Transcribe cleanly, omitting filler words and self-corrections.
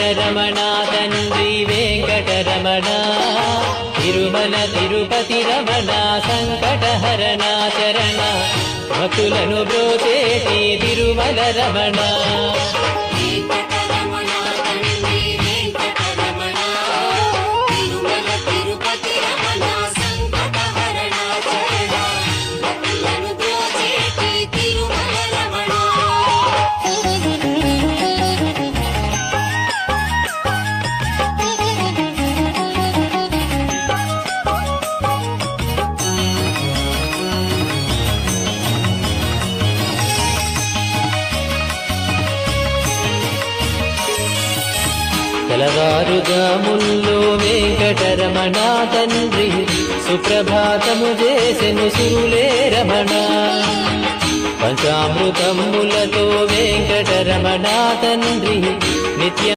వెంకటరమణ తండ్రి వెంకటరమణ తిరుమల తిరుపతి రమణ సంకటహరణ చరణ భక్తులను బ్రోచేటి తిరుమల రమణ తెలవారుజాముల్లో వెంకటరమణ తండ్రి సుప్రభాతము చేసెను సురులే రమణ పంచామృతములతో వెంకటరమణ తండ్రి నిత్య